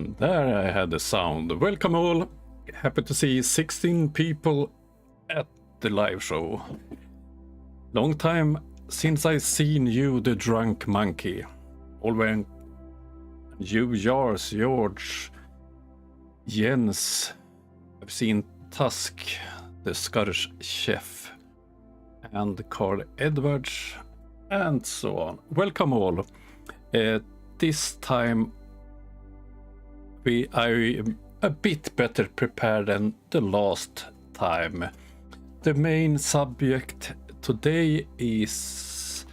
And there I had the sound. Welcome all. Happy to see 16 people at the live show. Long time since I seen you, the drunk monkey. Always you, yours, George, Jens. I've seen Tusk, the Scottish chef, and Carl Edwards, and so on. Welcome all. This time I am a bit better prepared than the last time. The main subject today is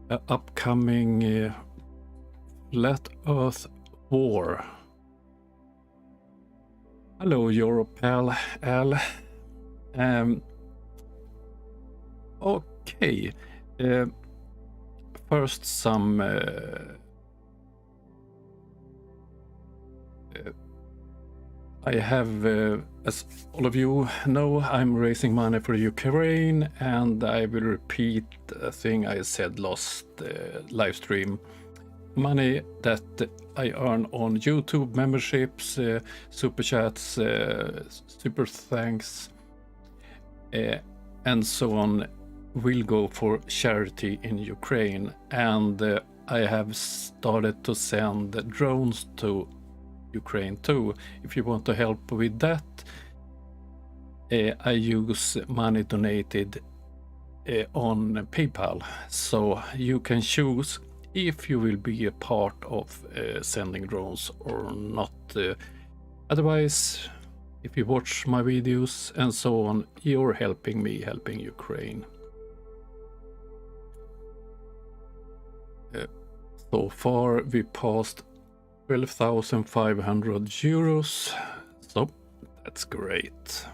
an upcoming Flat Earth War. Hello, your pal Al. Okay. First, some I have, as all of you know, I'm raising money for Ukraine, and I will repeat a thing I said last live stream. Money that I earn on YouTube memberships, super chats, super thanks, and so on will go for charity in Ukraine. And I have started to send drones to Ukraine too. If you want to help with that, I use money donated on PayPal, so you can choose if you will be a part of sending drones or not. Otherwise, if you watch my videos and so on, you're helping me helping Ukraine. So far we passed 12,500 euros, so that's great.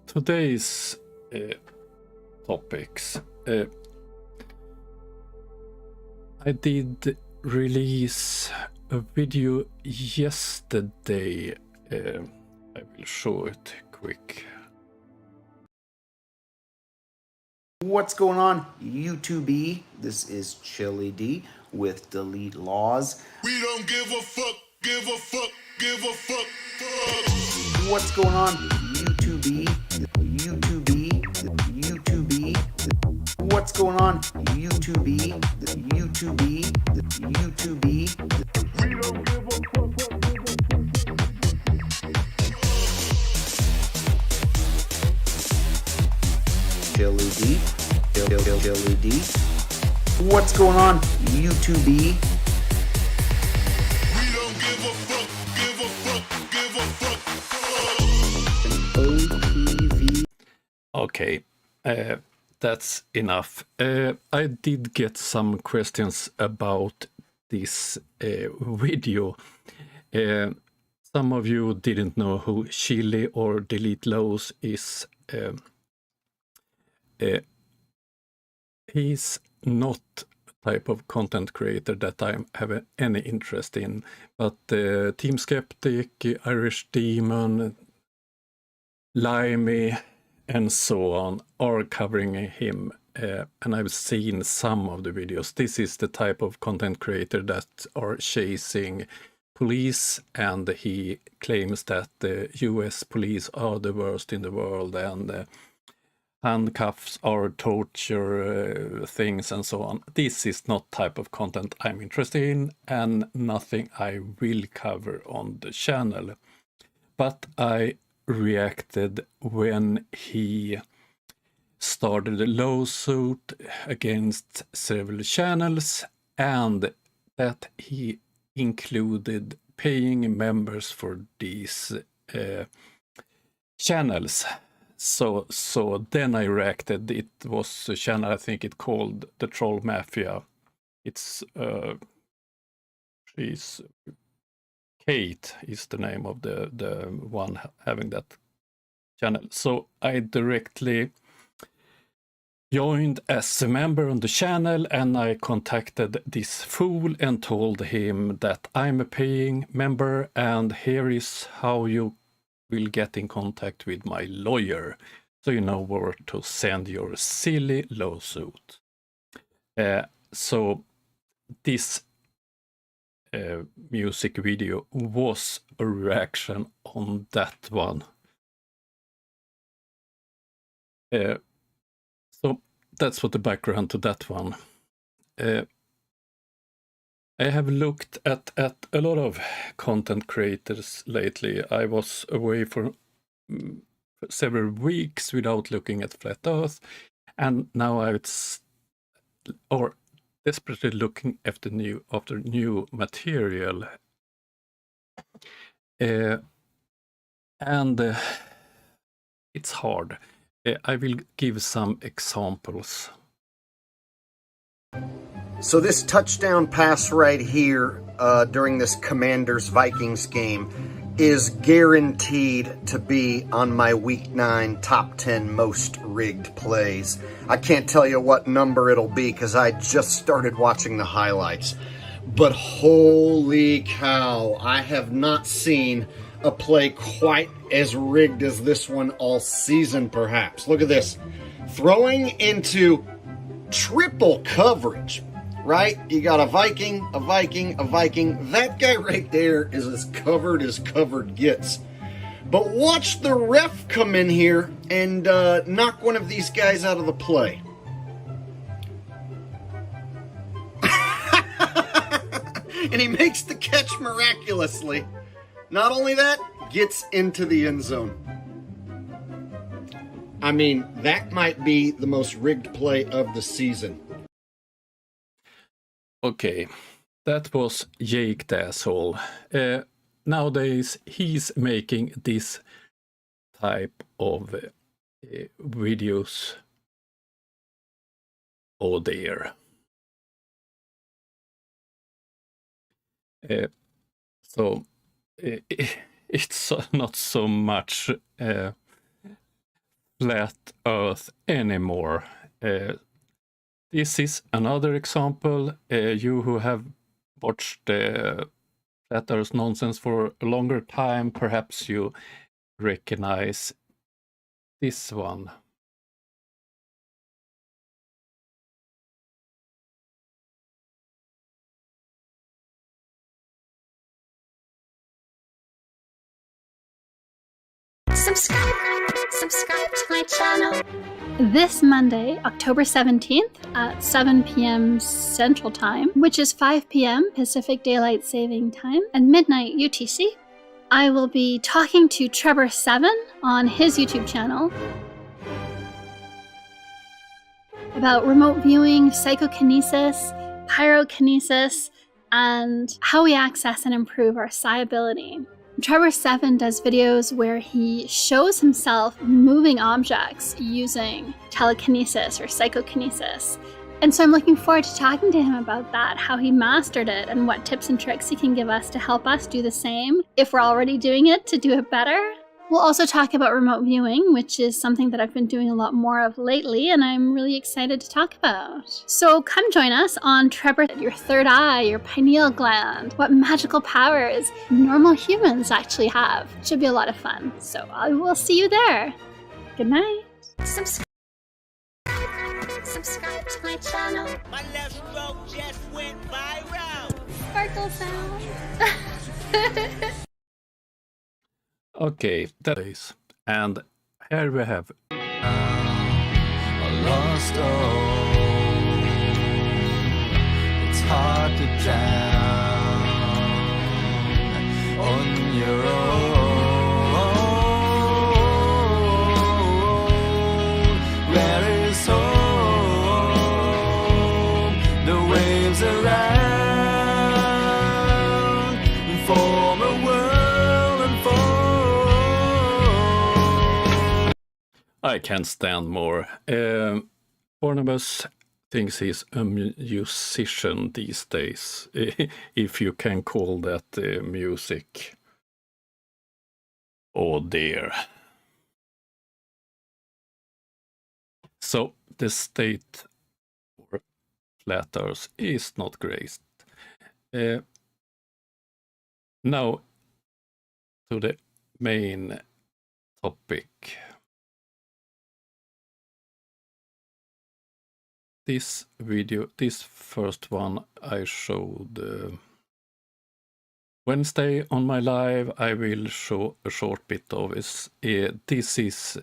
Today's topics. I did release a video yesterday. I will show it quick. What's going on, YouTube? This is Chili D with Delete Laws. We don't give a fuck, give a fuck, give a fuck, fuck. What's going on, YouTube? What's going on, YouTube? We don't give a fuck, Chili D. Chili D. What's going on, YouTube? We don't give a fuck, give a fuck, give a fuck, OTV. Okay, that's enough. I did get some questions about this video. Some of you didn't know who Chili or Delete Laws is. He's not a type of content creator that I have any interest in, but Team Skeptic, Irish Demon, Limey, and so on are covering him, and I've seen some of the videos. This is the type of content creator that are chasing police, and he claims that the US police are the worst in the world, and handcuffs are torture things and so on. This is not type of content I'm interested in, and nothing I will cover on the channel. But I reacted when he started a lawsuit against several channels, and that he included paying members for these channels. So then I reacted. It was a channel, I think it called The Troll Mafia. It's she's Kate is the name of the one having that channel. So I directly joined as a member on the channel, and I contacted this fool and told him that I'm a paying member, and here is how you will get in contact with my lawyer. so you know where to send your silly lawsuit. So this music video was a reaction on that one. So that's what the background to that one. I have looked at a lot of content creators lately. I was away for several weeks without looking at Flat Earth, and now or desperately looking after new material. And it's hard. I will give some examples. So this touchdown pass right here during this Commanders-Vikings game is guaranteed to be on my Week 9 top 10 most rigged plays. I can't tell you what number it'll be because I just started watching the highlights. But holy cow, I have not seen a play quite as rigged as this one all season, perhaps. Look at this. Throwing into triple coverage, right? You got a Viking, a Viking, a Viking. That guy right there is as covered gets. But watch the ref come in here and knock one of these guys out of the play. And he makes the catch miraculously. Not only that, gets into the end zone. I mean, that might be the most rigged play of the season. Okay, that was Jake the asshole. Nowadays, he's making this type of videos. Oh dear. So it's not so much Flat Earth anymore. This is another example. You who have watched Flat Earth nonsense for a longer time, perhaps you recognize this one. Subscribe to my channel. This Monday, October 17th at 7 p.m. Central Time, which is 5 p.m. Pacific Daylight Saving Time and midnight UTC, I will be talking to Trevor7 on his YouTube channel about remote viewing, psychokinesis, pyrokinesis, and how we access and improve our psi ability. Trevor7 does videos where he shows himself moving objects using telekinesis or psychokinesis. And so I'm looking forward to talking to him about that, how he mastered it, and what tips and tricks he can give us to help us do the same, if we're already doing it, to do it better. We'll also talk about remote viewing, which is something that I've been doing a lot more of lately, and I'm really excited to talk about. So come join us on Trevor, your third eye, your pineal gland, what magical powers normal humans actually have. Should be a lot of fun. So I will see you there. Good night. Subscribe to my channel. My left stroke just went viral. Sparkle sound. Okay, that is. And here we have A lost stone. It's hard to drown on your own. Where is home? The waves around form a world and fall. I can't stand more. Barnabas thinks he's a musician these days, if you can call that music. Oh dear. So the state for Flat Earth is not great. Now to the main topic. this video, this first one I showed Wednesday on my live. I will show a short bit of this. This is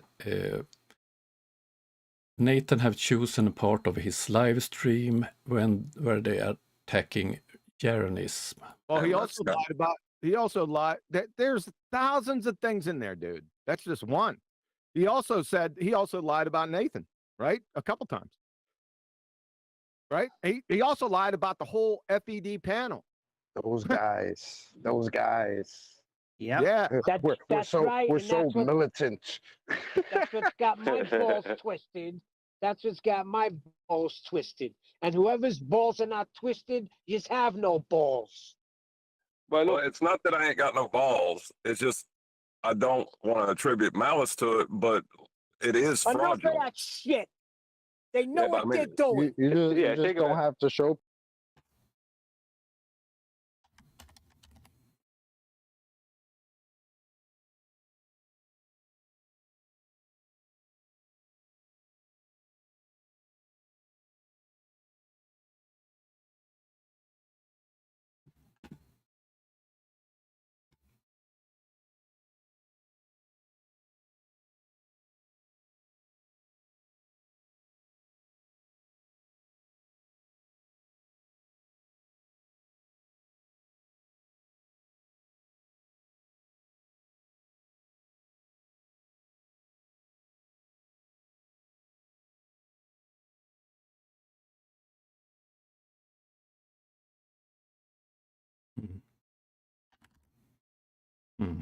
Nathan have chosen a part of his live stream where they are attacking Jeranism. Well, he also lied about. He also lied that there's thousands of things in there, dude. That's just one. He also said he also lied about Nathan, right? A couple times. Right? He also lied about the whole FED panel. Those guys. Yep. Yeah. That's right. We're and so that's what- militant. That's what's got my balls twisted. That's what's got my balls twisted. And whoever's balls are not twisted, you just have no balls. Well, it's not that I ain't got no balls. It's just I don't want to attribute malice to it, but it is Enough of fraudulent. that shit. They know Yeah, but what I mean, they're doing. You just don't have to show. Hmm.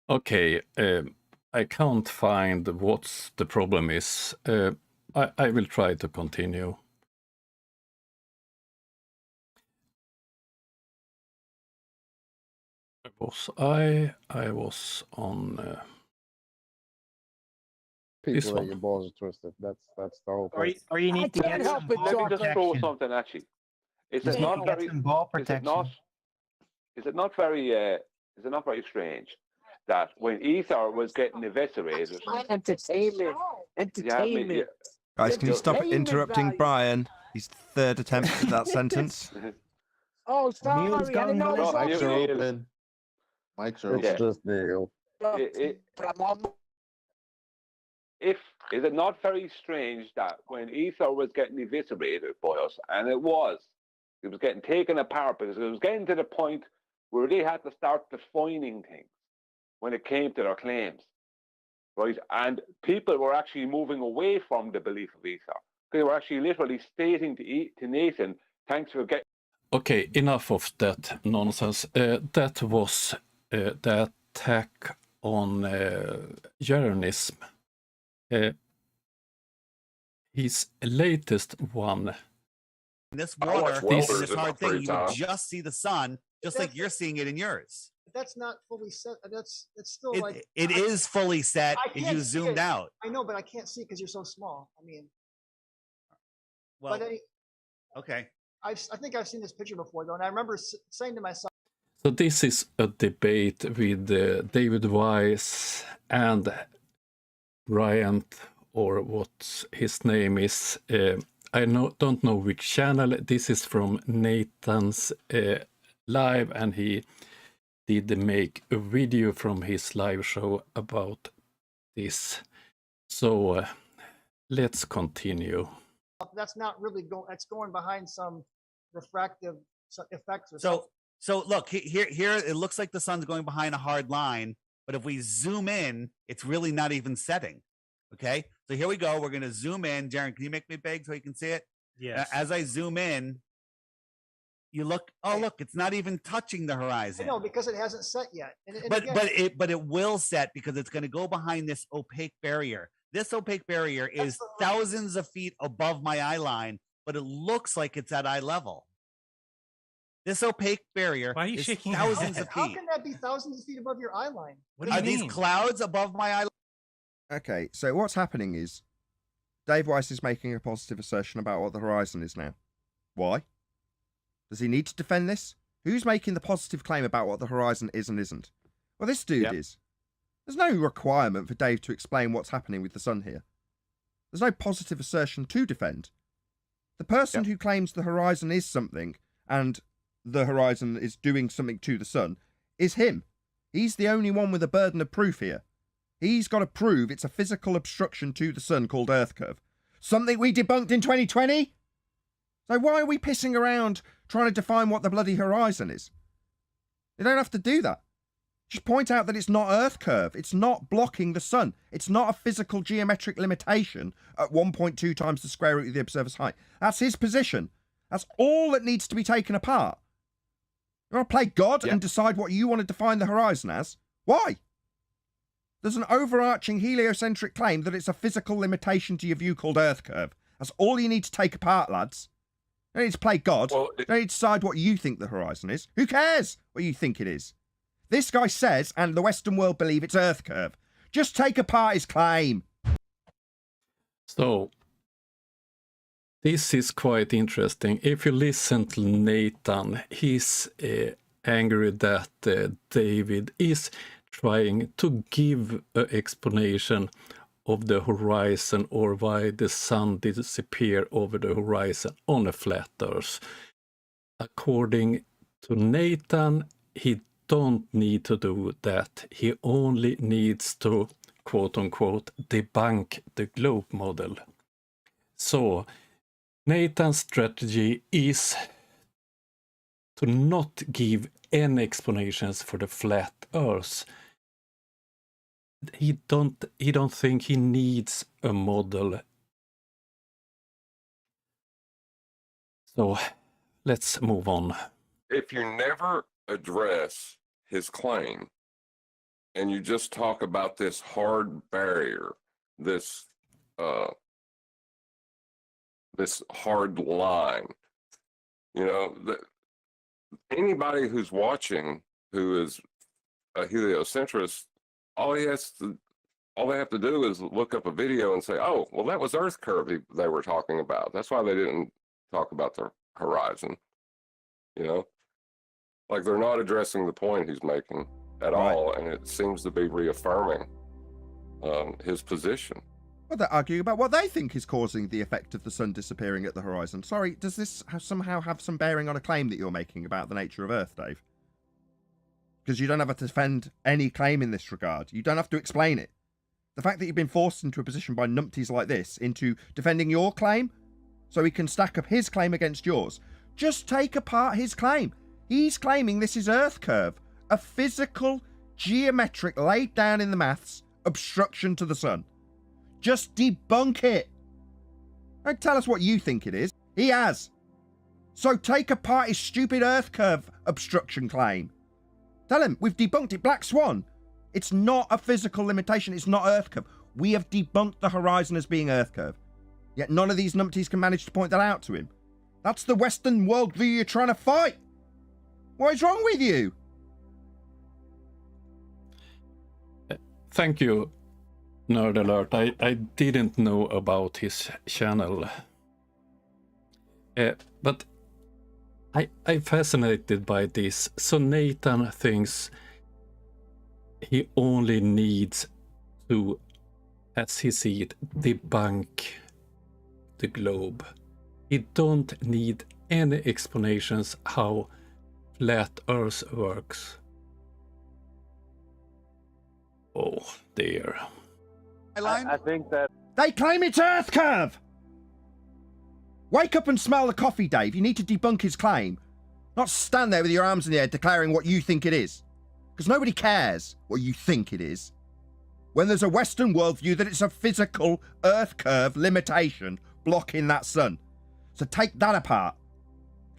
Okay, I can't find what's the problem is. I will try to continue. I was on this People that one. your balls are twisted. That's the whole point. Or you need to can't get help some but ball Let me talk just throw protection. something at you. Is You it need not to get very? some ball Is it protection. not? Is it not very? Is it not very strange that when Ether was getting eviscerated, Entertainment. Entertainment. Guys, can you stop Entertainment interrupting value. Brian? His third attempt at that sentence. Oh, Neil's sorry. I gone didn't know it was No, all you- you. you- Mike's open. It's just Neil. Is it not very strange that when Ether was getting eviscerated by us, and it was getting taken apart because it was getting to the point where they had to start defining things when it came to their claims, right? And people were actually moving away from the belief of Ether. They were actually literally stating to Nathan, "Thanks for getting." Okay, enough of that nonsense. That was the attack on Jeranism. His latest one. This I watch water, Welders and this in my hard thing, free you time. would just see the sun, just like you're seeing it in yours. That's not fully set. It's still It, like it is fully set I if can't you see zoomed it. out. I know, but I can't see because you're so small. I mean, Well, but okay. I think I've seen this picture before though, and I remember saying to myself, So this is a debate with David Wise and Ryan, or what his name is. I don't know which channel. This is from Nathan's live, and he did make a video from his live show about this. So let's continue. that's not really going. That's going behind some refractive effects or So, something. so look here. It looks like the sun's going behind a hard line, but if we zoom in, it's really not even setting. Okay, so here we go. We're gonna zoom in. Jaren, can you make me big so you can see it? Yes. As I zoom in, you look. Oh, look! It's not even touching the I horizon. know, because it hasn't set yet. And But again, but it will set because it's going to go behind this opaque barrier. This opaque barrier is thousands of feet above my eye line, but it looks like it's at eye level. This opaque barrier Why are you is shaking your thousands head? of how feet. can that be thousands of feet above your eye line? What do you Are these mean? clouds above my eye? Okay, so what's happening is Dave Weiss is making a positive assertion about what the horizon is now. Why? Does he need to defend this? Who's making the positive claim about what the horizon is and isn't? Well, this dude is. There's no requirement for Dave to explain what's happening with the sun here. There's no positive assertion to defend. The person who claims the horizon is something and the horizon is doing something to the sun is him. He's the only one with a burden of proof here. He's got to prove it's a physical obstruction to the sun called Earth curve. Something we debunked in 2020? So why are we pissing around trying to define what the bloody horizon is? You don't have to do that. Just point out that it's not Earth curve. It's not blocking the sun. It's not a physical geometric limitation at 1.2 times the square root of the observer's height. That's his position. That's all that needs to be taken apart. You want to play God and decide what you want to define the horizon as? Why? There's an overarching heliocentric claim that it's a physical limitation to your view called Earth curve. That's all you need to take apart, lads. You don't need to play God. You don't need to decide what you think the horizon is. Who cares what you think it is? This guy says, and the Western world believe it's Earth curve. Just take apart his claim. So, this is quite interesting. If you listen to Nathan, he's angry that David is trying to give an explanation of the horizon or why the sun disappear over the horizon on a flat Earth. According to Nathan, he don't need to do that. He only needs to, quote unquote, debunk the globe model. So, Nathan's strategy is to not give any explanations for the flat Earth. He don't think he needs a model. So let's move on. If you never address his claim and you just talk about this hard barrier, this hard line, you know, anybody who's watching who is a heliocentrist, all they have to do is look up a video and say, oh, well, that was Earth curve they were talking about. That's why they didn't talk about the horizon. You know, like they're not addressing the point he's making at all, and it seems to be reaffirming his position. Well, they're arguing about what they think is causing the effect of the sun disappearing at the horizon. Sorry, does this somehow have some bearing on a claim that you're making about the nature of Earth, Dave? Because you don't have to defend any claim in this regard. You don't have to explain it. The fact that you've been forced into a position by numpties like this into defending your claim so he can stack up his claim against yours. Just take apart his claim. He's claiming this is Earth curve, a physical, geometric, laid down in the maths, obstruction to the sun. Just debunk it. Don't tell us what you think it is. He has. So take apart his stupid Earth curve obstruction claim. Tell him, we've debunked it, Black Swan. It's not a physical limitation, it's not Earth curve. We have debunked the horizon as being Earth curve. Yet none of these numpties can manage to point that out to him. That's the Western worldview you're trying to fight. What is wrong with you? Thank you, Nerd Alert. I didn't know about his channel. But I'm fascinated by this. So Nathan thinks he only needs to, as he sees it, debunk the globe. He don't need any explanations how flat Earth works. Oh dear. I think that They claim it's Earth curve! Wake up and smell the coffee, Dave. You need to debunk his claim. Not stand there with your arms in the air declaring what you think it is. Because nobody cares what you think it is. when there's a Western worldview that it's a physical Earth curve limitation blocking that sun. So take that apart,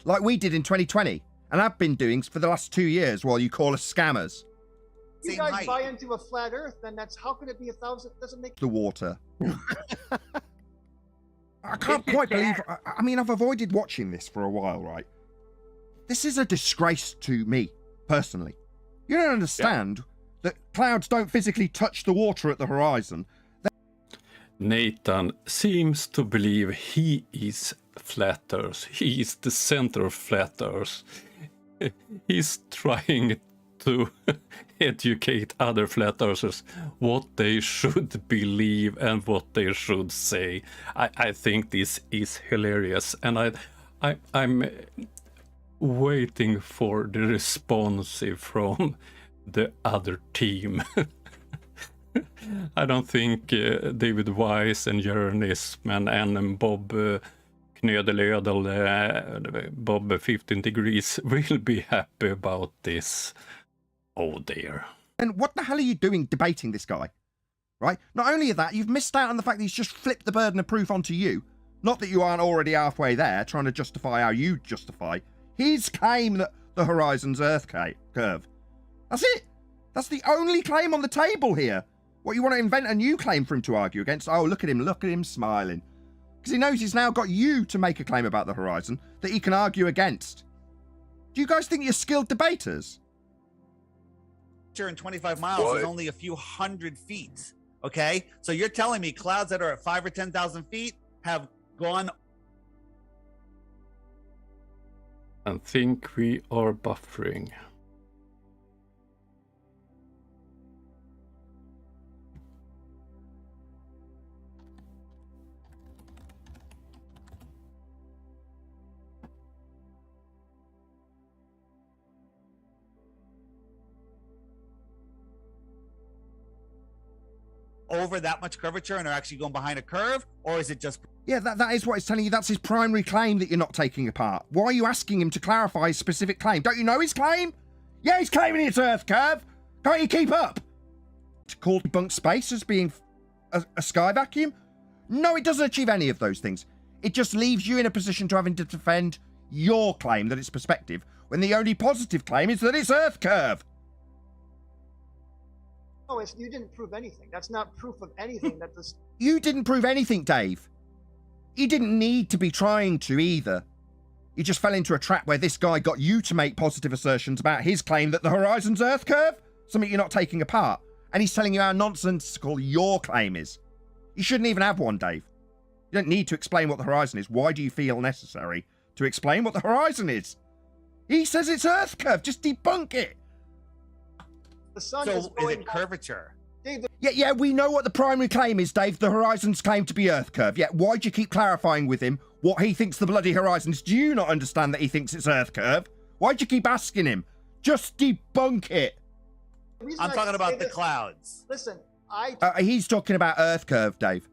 like we did in 2020, and I've been doing for the last 2 years while you call us scammers. If you guys buy into a flat Earth, then that's how could it be 1,000? Doesn't make The water. I can't quite believe. I mean, I've avoided watching this for a while, right? This is a disgrace to me personally. You don't understand that clouds don't physically touch the water at the horizon. Nathan seems to believe he is flat Earth. He is the center of flat Earth. He's trying to educate other flat earthers what they should believe and what they should say. I think this is hilarious, and I'm waiting for the response from the other team. I don't think David Wise and Jeranism and Bob Knödelödel, Bob 15 Degrees will be happy about this. Oh dear. And what the hell are you doing debating this guy? Right? Not only that, you've missed out on the fact that he's just flipped the burden of proof onto you. Not that you aren't already halfway there, trying to justify how you justify his claim that the horizon's Earth curve. That's it. That's the only claim on the table here. What, you want to invent a new claim for him to argue against? Oh, look at him smiling. Because he knows he's now got you to make a claim about the horizon that he can argue against. Do you guys think you're skilled debaters? In 25 miles is only a few hundred feet. Okay, so you're telling me clouds that are at 5,000 or 10,000 feet have gone. I think we are buffering. Over that much curvature and are actually going behind a curve, or is it just? Yeah, that is what it's telling you. That's his primary claim that you're not taking apart. Why are you asking him to clarify his specific claim? Don't you know his claim? Yeah, he's claiming it's Earth curve. Can't you keep up? It's called Debunk space as being a sky vacuum? No, it doesn't achieve any of those things. It just leaves you in a position to having to defend your claim that it's perspective, when the only positive claim is that it's Earth curve. No, you didn't prove anything. That's not proof of anything. That this. You didn't prove anything, Dave. You didn't need to be trying to either. You just fell into a trap where this guy got you to make positive assertions about his claim that the horizon's Earth curve, something you're not taking apart, and he's telling you how nonsensical your claim is. You shouldn't even have one, Dave. You don't need to explain what the horizon is. Why do you feel necessary to explain what the horizon is? He says it's Earth curve. Just debunk it. The sun is it curvature? Yeah, we know what the primary claim is, Dave. The horizon's claim to be Earth curve. Yeah, why'd you keep clarifying with him what he thinks the bloody horizon is? Do you not understand that he thinks it's Earth curve? Why'd you keep asking him? Just debunk it. I'm talking about the clouds. Listen, he's talking about Earth curve, Dave.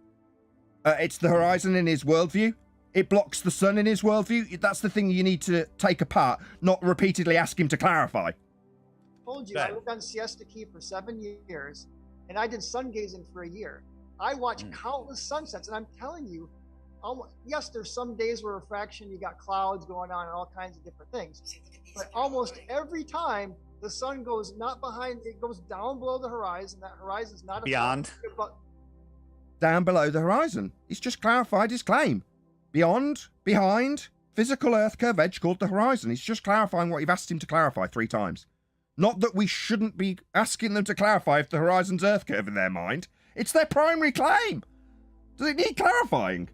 It's the horizon in his worldview. It blocks the sun in his worldview. That's the thing you need to take apart, not repeatedly ask him to clarify. Told you, I lived on Siesta Key for 7 years, and I did sun gazing for a year. I watched countless sunsets, and I'm telling you, yes, there's some days where refraction, you got clouds going on and all kinds of different things, but almost every time the sun goes not behind, it goes down below the horizon. That horizon's not beyond. Down below the horizon. He's just clarified his claim. Beyond, behind, physical Earth curve edge called the horizon. He's just clarifying what you've asked him to clarify 3 times. Not that we shouldn't be asking them to clarify if the horizon's Earth curve in their mind. It's their primary claim. Does it need clarifying?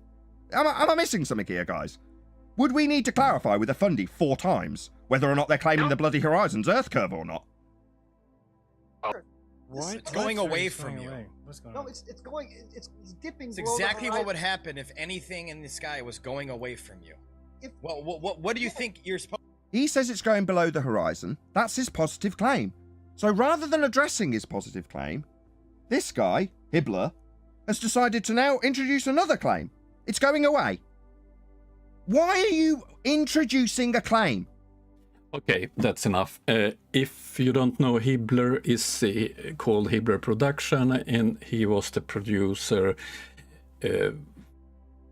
Am I missing something here, guys? Would we need to clarify with a fundy 4 times whether or not they're claiming the bloody horizon's Earth curve or not? What? It's going away from you. What's going on? No, it's dipping. It's exactly what would happen if anything in the sky was going away from you. Well, what do you think you're supposed? He says it's going below the horizon. That's his positive claim. So rather than addressing his positive claim, this guy, Hibbler, has decided to now introduce another claim. It's going away. Why are you introducing a claim? Okay, that's enough. If you don't know, Hibbler is called Hibbler Production, and he was the producer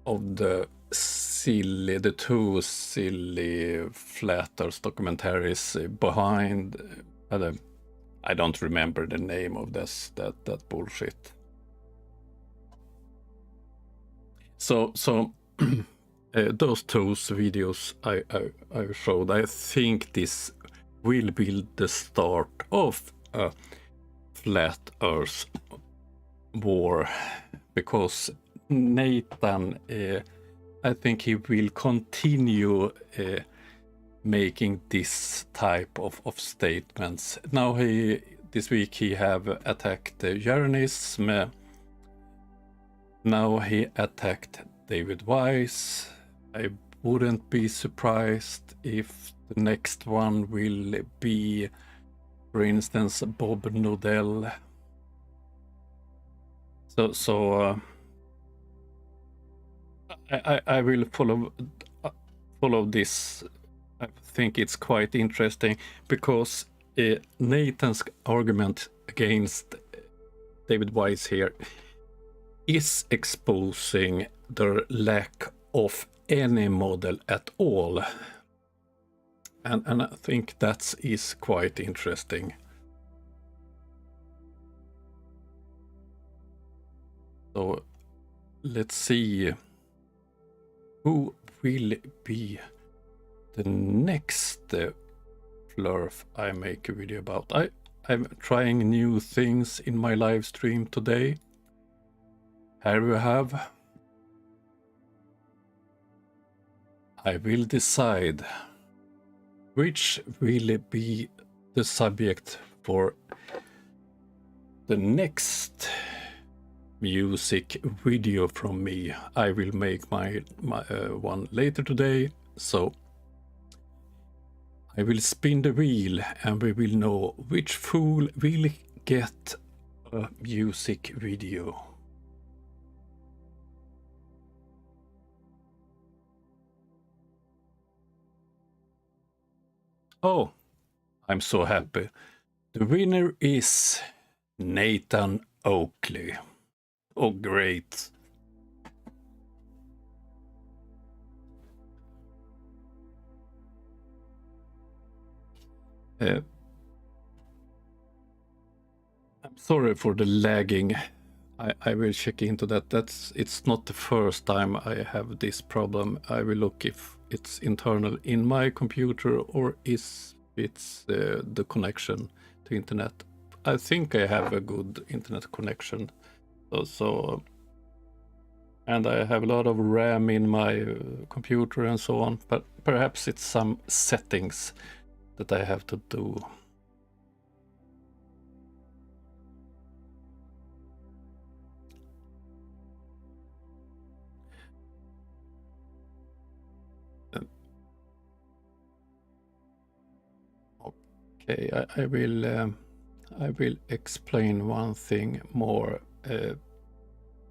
of the two silly Flat Earth documentaries behind. I don't remember the name of that bullshit. So those two videos I showed, I think this will be the start of a Flat Earth war, because Nathan, I think he will continue making this type of statements. Now this week he have attacked Jeranism. Now he attacked David Weiss. I wouldn't be surprised if the next one will be, for instance, Bob Nodell. So I will follow this. I think it's quite interesting, because Nathan's argument against David Weiss here is exposing the lack of any model at all, and I think that is quite interesting. So let's see who will be the next Flurf I make a video about. I'm trying new things in my live stream today. Here we have. I will decide which will be the subject for the next music video from me. I will make my one later today, so I will spin the wheel and we will know which fool will get a music video. Oh, I'm so happy. The winner is Nathan Oakley. Oh, great. I'm sorry for the lagging. I will check into that. It's not the first time I have this problem. I will look if it's internal in my computer or is it's the connection to internet. I think I have a good internet connection. So and I have a lot of RAM in my computer and so on, but perhaps it's some settings that I have to do. Okay, I will explain one thing more.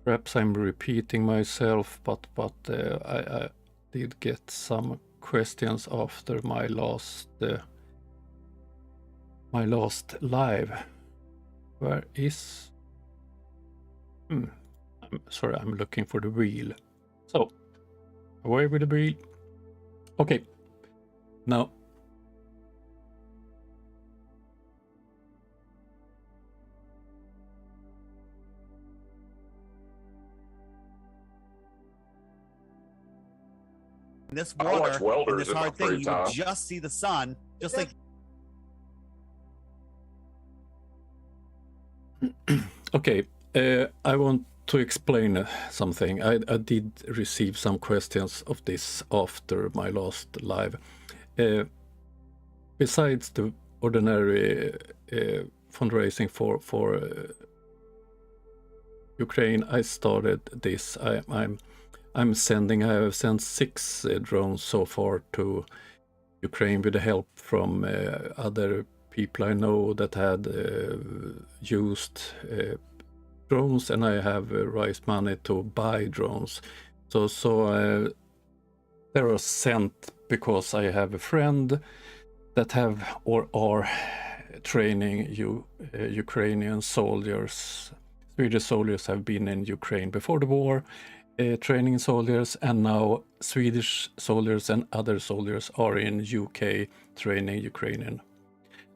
Perhaps I'm repeating myself, but I did get some questions after my last live. Where is? I'm sorry, I'm looking for the wheel. So away with the wheel. Okay, now. This I watch water and welders this in my hard thing, free you time. just see the sun, just like. Okay, I want to explain something. I did receive some questions of this after my last live. Besides the ordinary fundraising for Ukraine, I started this. I have sent 6 drones so far to Ukraine with the help from other people I know that had used drones, and I have raised money to buy drones. So they are sent because I have a friend that have or are training Ukrainian soldiers. Swedish soldiers have been in Ukraine before the war, training soldiers, and now Swedish soldiers and other soldiers are in UK training Ukrainian.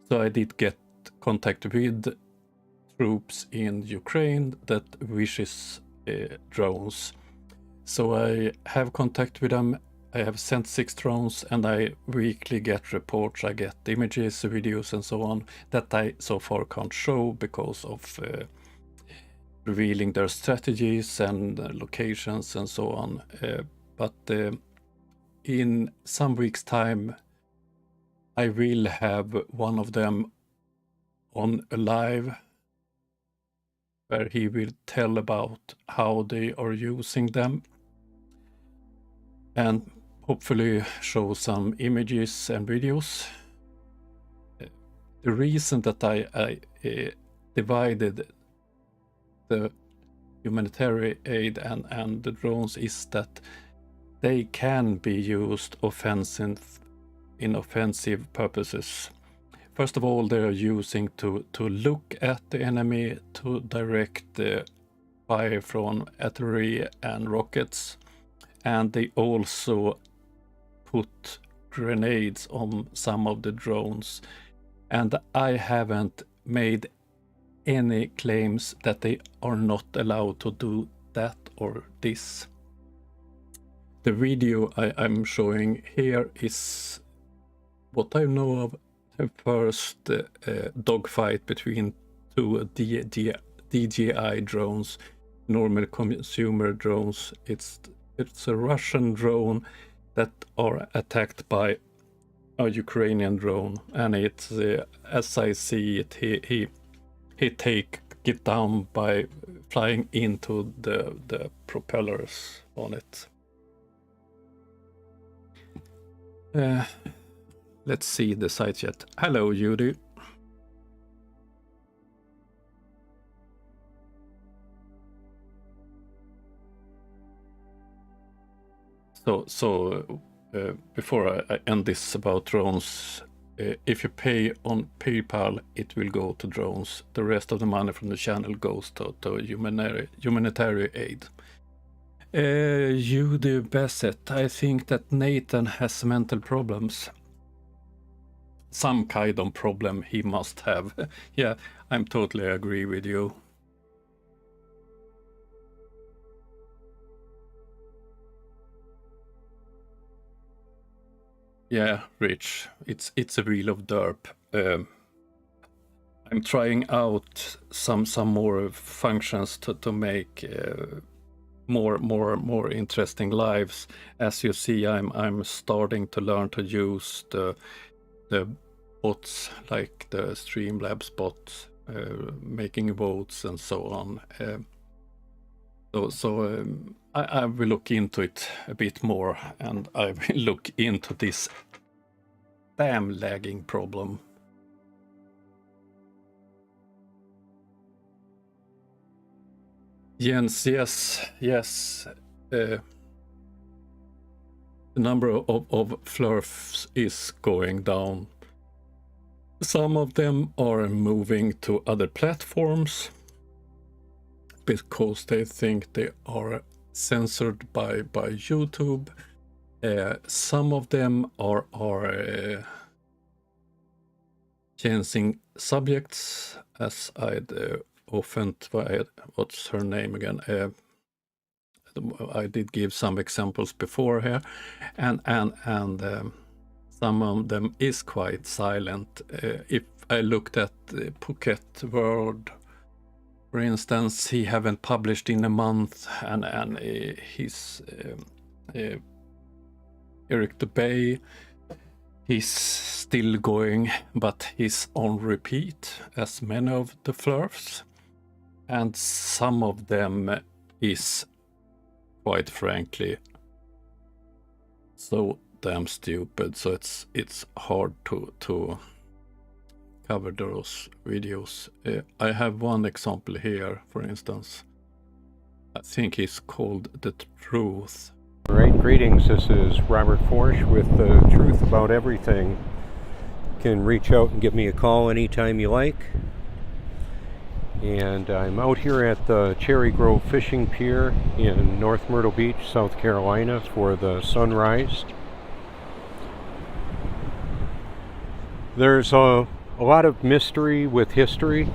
So I did get contact with troops in Ukraine that wishes drones. So I have contact with them. I have sent 6 drones, and I weekly get reports. I get images, videos, and so on that I so far can't show because of revealing their strategies and locations and so on. But in some weeks' time, I will have one of them on a live where he will tell about how they are using them and hopefully show some images and videos. The reason that I divided the humanitarian aid and the drones is that they can be used in offensive purposes. First of all, they are using to look at the enemy, to direct the fire from artillery and rockets, and they also put grenades on some of the drones. And I haven't made any claims that they are not allowed to do that or this. The video I'm showing here is what I know of the first dogfight between 2 DJI drones, normal consumer drones. It's a Russian drone that are attacked by a Ukrainian drone, and it's as I see it, he take it down by flying into the propellers on it. Let's see the site chat. Hello, Judy. So before I end this about drones, if you pay on PayPal, it will go to drones. The rest of the money from the channel goes to humanitarian aid. Judy Bassett, I think that Nathan has mental problems. Some kind of problem he must have. Yeah, I'm totally agree with you. Yeah, Rich, it's a wheel of derp. I'm trying out some more functions to make more interesting lives. As you see, I'm starting to learn to use the bots like the Streamlabs bot, making votes and so on. I will look into it a bit more, and I will look into this damn lagging problem. Jens, yes. The number of flurfs is going down. Some of them are moving to other platforms because they think they are censored by YouTube. Some of them are changing subjects, as I'd often, what's her name again? I did give some examples before here, and some of them is quite silent. If I looked at Phuket World, for instance, he haven't published in a month, and he's Eric Dubay, he's still going, but he's on repeat, as many of the flurfs, and some of them is, quite frankly, so damn stupid, so it's hard to cover those videos. I have one example here, for instance. I think it's called The Truth. All right, greetings. This is Robert Forsch with The Truth About Everything. can reach out and give me a call anytime you like. And I'm out here at the Cherry Grove Fishing Pier in North Myrtle Beach, South Carolina for the sunrise. There's a lot of mystery with history,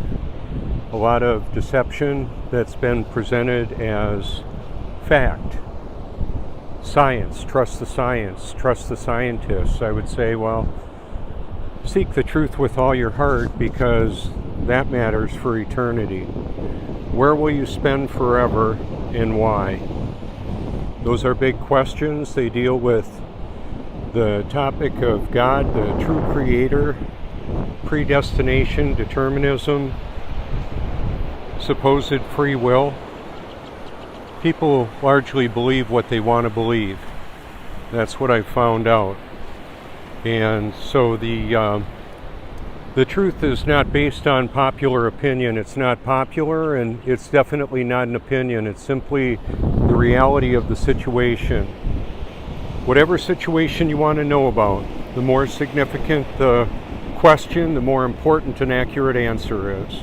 a lot of deception that's been presented as fact. Science, trust the scientists. I would say, well, seek the truth with all your heart, because that matters for eternity. Where will you spend forever and why? Those are big questions. They deal with the topic of God, the true creator, predestination, determinism, supposed free will. People largely believe what they want to believe. That's what I found out. And so the truth is not based on popular opinion. It's not popular, and it's definitely not an opinion. It's simply the reality of the situation. Whatever situation you want to know about, the more significant the question, the more important an accurate answer is.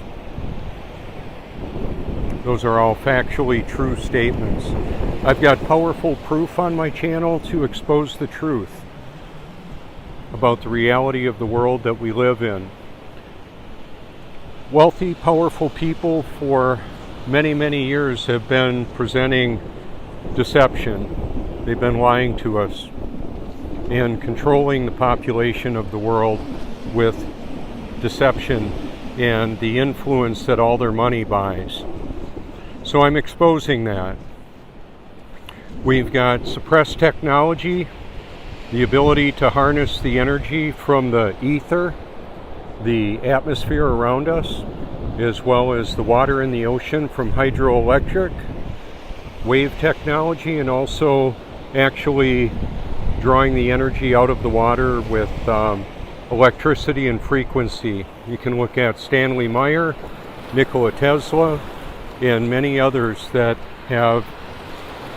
Those are all factually true statements. I've got powerful proof on my channel to expose the truth about the reality of the world that we live in. Wealthy, powerful people for many, many years have been presenting deception. They've been lying to us and controlling the population of the world with deception and the influence that all their money buys. So I'm exposing that. We've got suppressed technology, the ability to harness the energy from the ether, the atmosphere around us, as well as the water in the ocean from hydroelectric, wave technology, and also actually drawing the energy out of the water with electricity and frequency. You can look at Stanley Meyer, Nikola Tesla, and many others that have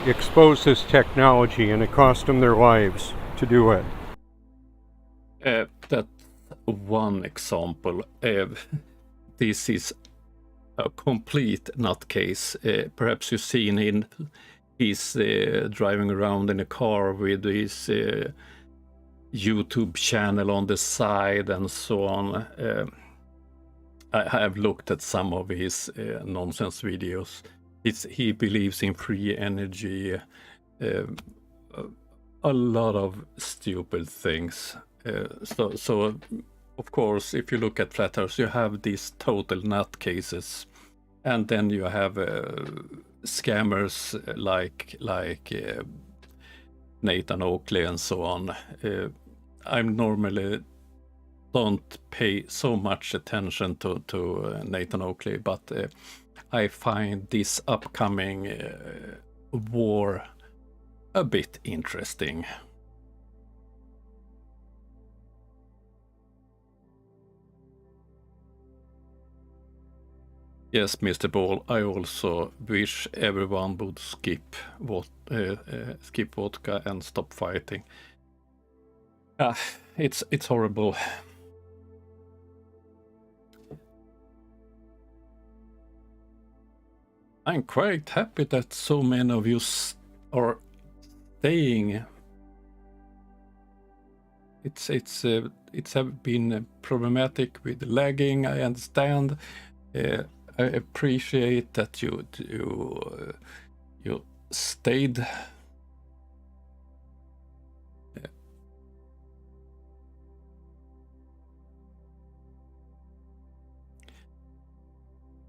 exposed this technology, and it cost them their lives to do it. That's one example. This is a complete nutcase. Perhaps you've seen him. He's driving around in a car with his YouTube channel on the side and so on. I have looked at some of his nonsense videos. He believes in free energy, a lot of stupid things. So of course, if you look at flat earthers, you have these total nutcases, and then you have scammers like Nathan Oakley and so on. I normally don't pay so much attention to Nathan Oakley, but I find this upcoming war a bit interesting. Yes, Mr. Ball, I also wish everyone would skip vodka and stop fighting. It's horrible. I'm quite happy that so many of you are staying. It's have been problematic with lagging. I understand. I appreciate that you stayed.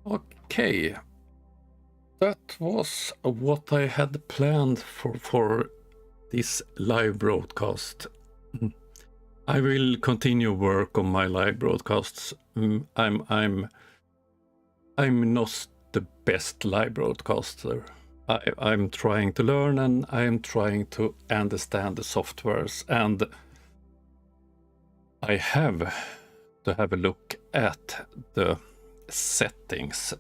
Okay, that was what I had planned for this live broadcast. I will continue work on my live broadcasts. I'm not the best live broadcaster. I'm trying to learn, and I'm trying to understand the softwares, and I have to have a look at the settings.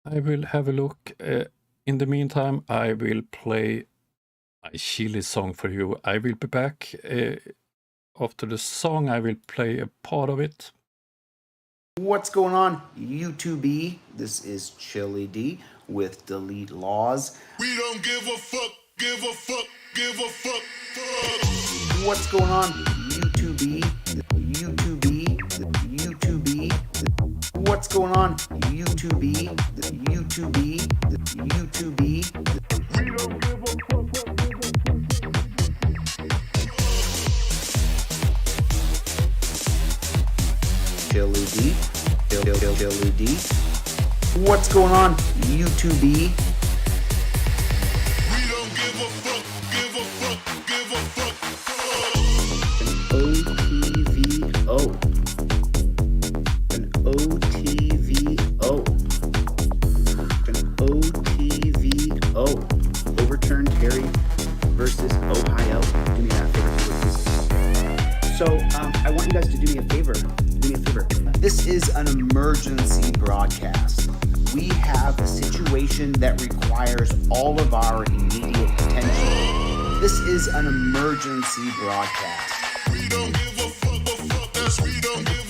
I will have a look. In the meantime, I will play a chilly song for you. I will be back. After the song, I will play a part of it. What's going on, YouTube? This is Chili D with Delete Laws. We don't give a fuck, give a fuck, give a fuck. What's going on, YouTube? What's going on, YouTube? We don't give a fuck. Chili D. Chili D. What's going on, YouTube? We don't give a fuck, give a fuck, give a fuck. An OTVO. Overturned Terry versus Ohio. Do me that favor, please. So I want you guys to do me a favor. This is an emergency broadcast. We have a situation that requires all of our immediate attention. This is an emergency broadcast. We don't give a fuck, we don't give